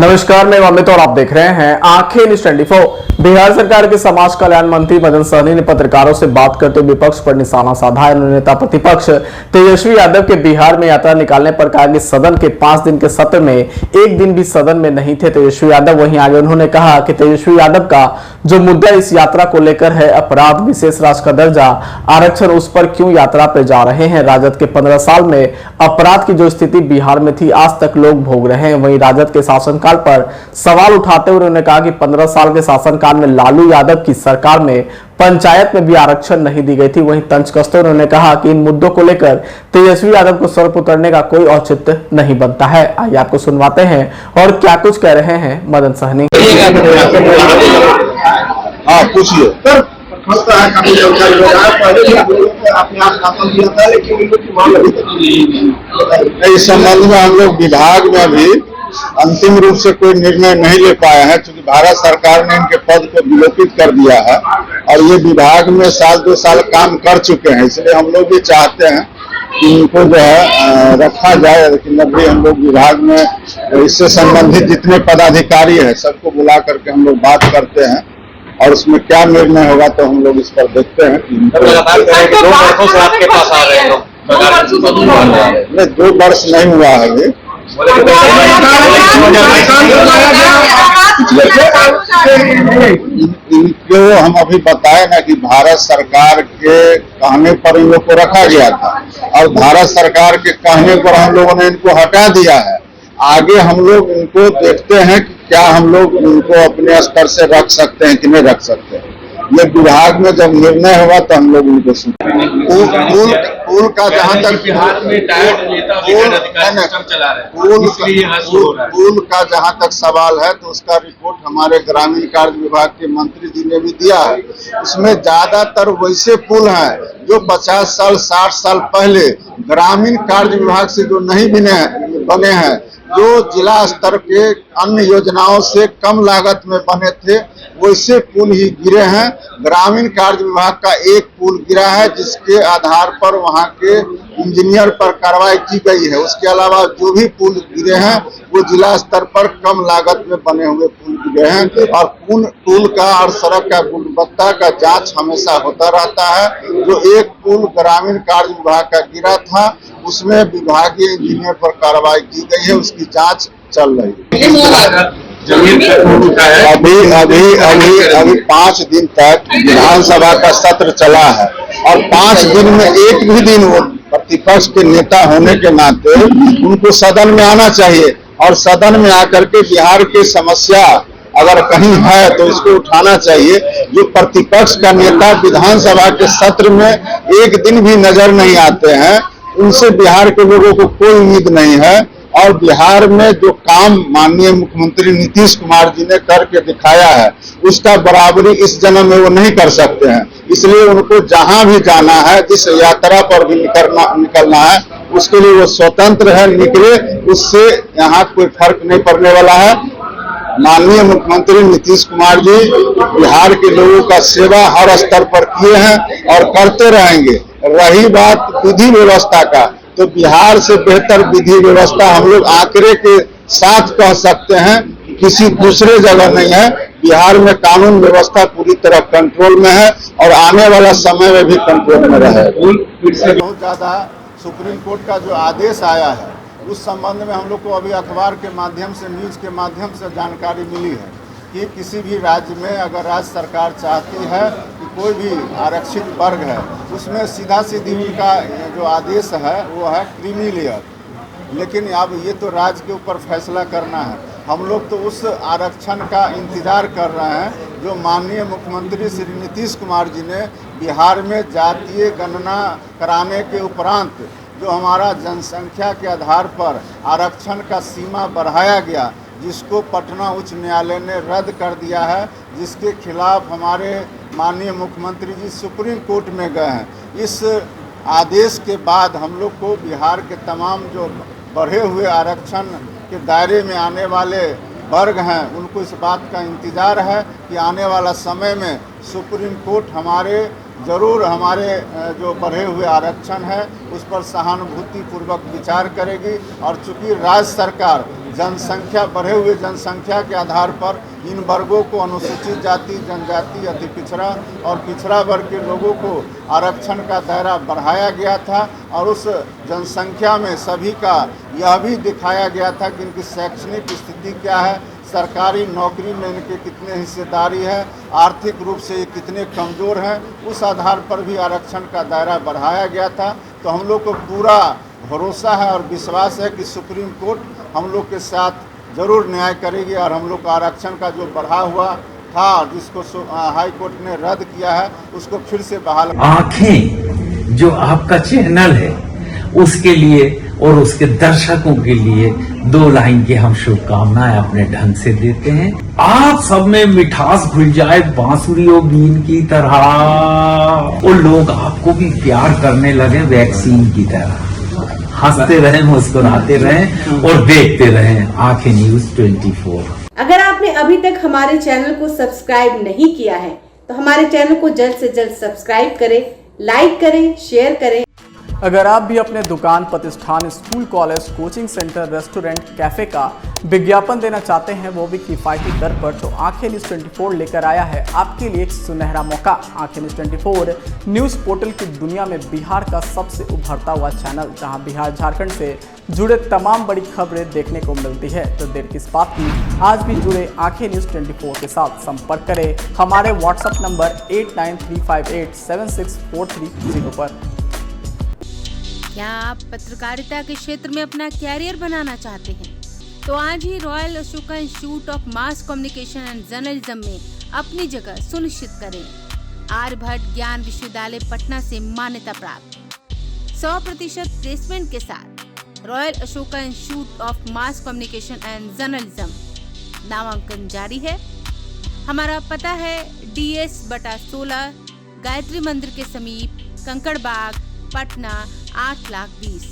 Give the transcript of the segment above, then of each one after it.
नमस्कार, मैं अमित और आप देख रहे हैं आंखें न्यूज़ 24। बिहार सरकार के समाज कल्याण मंत्री मदन सहनी ने पत्रकारों से बात करते हुए विपक्ष पर निशाना साधा है। नेता प्रतिपक्ष तेजस्वी यादव के बिहार में यात्रा निकालने पर कहा कि सदन के 5 दिन के सत्र में एक दिन भी सदन में नहीं थे तेजस्वी यादव। वहीं आगे उन्होंने कहा कि तेजस्वी यादव का जो मुद्दा इस यात्रा को लेकर है, अपराध, विशेष राष्ट्र का दर्जा, आरक्षण, उस पर क्यों यात्रा पे जा रहे हैं। राजद के 15 साल में अपराध की जो स्थिति बिहार में थी, आज तक लोग भोग रहे हैं। वहीं राजद के शासनकाल पर सवाल उठाते हुए उन्होंने कहा कि 15 साल के शासनकाल में लालू यादव की सरकार में पंचायत में भी आरक्षण नहीं दी गई थी। वहीं तंज कसते हुए उन्होंने कहा कि इन मुद्दों को लेकर तेजस्वी यादव को सर पर उतरने का कोई औचित्य नहीं बनता है। आइए आपको सुनवाते हैं और क्या कुछ कह रहे हैं मदन सहनी। हाँ, पूछिए। इस संबंध में हम लोग विभाग में अभी अंतिम रूप से कोई निर्णय नहीं ले पाए हैं, क्योंकि भारत सरकार ने इनके पद को विलोपित कर दिया है और ये विभाग में साल 2 साल काम कर चुके हैं। इसलिए हम लोग भी चाहते हैं कि इनको जो है रखा जाए, लेकिन अभी हम लोग विभाग में इससे संबंधित जितने पदाधिकारी हैं सबको बुला करके हम लोग बात करते हैं और उसमें क्या निर्णय होगा तो हम लोग इस पर देखते हैं। 2 वर्षों से आपके पास आ रहे हैं लोग? नहीं, 2 वर्ष नहीं हुआ है अभी। इनको हम अभी बताए ना कि भारत सरकार के कहने पर इन लोग को रखा गया था और भारत सरकार के कहने पर हम लोगों ने इनको हटा दिया है। आगे हम लोग इनको देखते हैं कि क्या हम लोग इनको अपने स्तर से रख सकते हैं कि नहीं रख सकते हैं। ये विभाग में जब निर्णय होगा तो हम लोग उनको पुल का जहाँ तक बिहार में पुल का जहाँ तक सवाल है तो उसका रिपोर्ट हमारे ग्रामीण कार्य विभाग के मंत्री जी ने भी दिया है। उसमें ज्यादातर वैसे पुल हैं जो 50 साल 60 साल पहले ग्रामीण कार्य विभाग से जो नहीं बने हैं, जो जिला स्तर के अन्य योजनाओं से कम लागत में बने थे, वैसे पुल ही गिरे हैं। ग्रामीण कार्य विभाग का एक पुल गिरा है जिसके आधार पर वहां के इंजीनियर पर कार्रवाई की गई है। उसके अलावा जो भी पुल गिरे हैं वो जिला स्तर पर कम लागत में बने हुए पुल गिरे हैं और पुल का और सड़क का गुणवत्ता का जांच हमेशा होता रहता है। जो एक पुल ग्रामीण कार्य विभाग का गिरा था उसमें विभागीय इंजीनियर पर कार्रवाई की गई है, उसकी जांच चल रही है। अभी 5 दिन तक विधानसभा का सत्र चला है और 5 दिन में एक भी दिन वो प्रतिपक्ष के नेता होने के नाते उनको सदन में आना चाहिए और सदन में आकर के बिहार की समस्या अगर कहीं है तो इसको उठाना चाहिए। जो प्रतिपक्ष का नेता विधानसभा के सत्र में एक दिन भी नजर नहीं आते हैं, उनसे बिहार के लोगों को कोई उम्मीद नहीं है। और बिहार में जो काम माननीय मुख्यमंत्री नीतीश कुमार जी ने करके दिखाया है उसका बराबरी इस जन्म में वो नहीं कर सकते हैं। इसलिए उनको जहां भी जाना है, जिस यात्रा पर भी निकलना है, उसके लिए वो स्वतंत्र है, निकले, उससे यहाँ कोई फर्क नहीं पड़ने वाला है। माननीय मुख्यमंत्री नीतीश कुमार जी बिहार के लोगों का सेवा हर स्तर पर किए हैं और करते रहेंगे। रही बात विधि व्यवस्था का, तो बिहार से बेहतर विधि व्यवस्था हम लोग आंकड़े के साथ कह सकते हैं किसी दूसरे जगह नहीं है। बिहार में कानून व्यवस्था पूरी तरह कंट्रोल में है और आने वाला समय में भी कंट्रोल में रहे। बहुत ज्यादा सुप्रीम कोर्ट का जो आदेश आया है उस संबंध में हम लोग को अभी अखबार के माध्यम से, न्यूज़ के माध्यम से जानकारी मिली है कि किसी भी राज्य में अगर राज्य सरकार चाहती है कि कोई भी आरक्षित वर्ग है उसमें सीधा सीधी उनका जो आदेश है वो है क्रीमी लेयर। लेकिन अब ये तो राज्य के ऊपर फैसला करना है। हम लोग तो उस आरक्षण का इंतज़ार कर रहे हैं जो माननीय मुख्यमंत्री श्री नीतीश कुमार जी ने बिहार में जातीय गणना कराने के उपरांत जो हमारा जनसंख्या के आधार पर आरक्षण का सीमा बढ़ाया गया, जिसको पटना उच्च न्यायालय ने रद्द कर दिया है, जिसके खिलाफ हमारे माननीय मुख्यमंत्री जी सुप्रीम कोर्ट में गए हैं। इस आदेश के बाद हम लोग को बिहार के तमाम जो बढ़े हुए आरक्षण के दायरे में आने वाले वर्ग हैं उनको इस बात का इंतज़ार है कि आने वाला समय में सुप्रीम कोर्ट ज़रूर हमारे जो बढ़े हुए आरक्षण है उस पर सहानुभूतिपूर्वक विचार करेगी। और चूंकि राज्य सरकार जनसंख्या बढ़े हुए जनसंख्या के आधार पर इन वर्गों को अनुसूचित जाति, जनजाति, अति पिछड़ा और पिछड़ा वर्ग के लोगों को आरक्षण का दायरा बढ़ाया गया था और उस जनसंख्या में सभी का यह भी दिखाया गया था कि इनकी शैक्षणिक स्थिति क्या है, सरकारी नौकरी में इनके कितने हिस्सेदारी है, आर्थिक रूप से ये कितने कमज़ोर हैं, उस आधार पर भी आरक्षण का दायरा बढ़ाया गया था। तो हम लोग को पूरा भरोसा है और विश्वास है कि सुप्रीम कोर्ट हम लोग के साथ ज़रूर न्याय करेगी और हम लोग का आरक्षण का जो बढ़ा हुआ था जिसको हाई कोर्ट ने रद्द किया है उसको फिर से बहाल। आंखें जो आपका चैनल है उसके लिए और उसके दर्शकों के लिए 2 लाइन की हम शुभकामनाएं अपने ढंग से देते हैं। आप सब में मिठास घुल जाए बांसुरी और बीन की तरह और लोग आपको भी प्यार करने लगे वैक्सीन की तरह। हंसते रहें, मुस्कुराते रहें और देखते रहें आंखें न्यूज 24। अगर आपने अभी तक हमारे चैनल को सब्सक्राइब नहीं किया है तो हमारे चैनल को जल्द से जल्द सब्सक्राइब करें, लाइक करें, शेयर करें। अगर आप भी अपने दुकान, प्रतिष्ठान, school, college, coaching centre, restaurant, cafe का विज्ञापन देना चाहते हैं, वो भी किफायती दर पर, तो आंखें न्यूज़ 24 लेकर आया है आपके लिए एक सुनहरा मौका। आंखें न्यूज़ 24 न्यूज़ पोर्टल की दुनिया में बिहार का सबसे उभरता हुआ चैनल, जहां बिहार झारखंड से जुड़े तमाम बड़ी खबरें देखने को मिलती है। तो देर किस बात की, आज भी जुड़े आंखें न्यूज़ 24 के साथ। संपर्क करें हमारे व्हाट्सएप नंबर 8935876430 पर। क्या आप पत्रकारिता के क्षेत्र में अपना कैरियर बनाना चाहते हैं? तो आज ही Royal Ashoka Institute of Mass Communication and Journalism में अपनी जगह सुनिश्चित करें। आर्यभट्ट ज्ञान विश्वविद्यालय पटना से मान्यता प्राप्त 100% प्लेसमेंट के साथ royal Ashoka Institute of Mass Communication and journalism नामांकन जारी है। हमारा पता है DS/16 गायत्री मंदिर के समीप, कंकड़ बाग, पटना 8,20,000।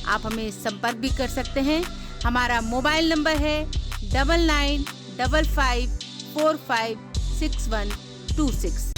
आप हमें संपर्क भी कर सकते हैं। हमारा मोबाइल नंबर है 9955456126।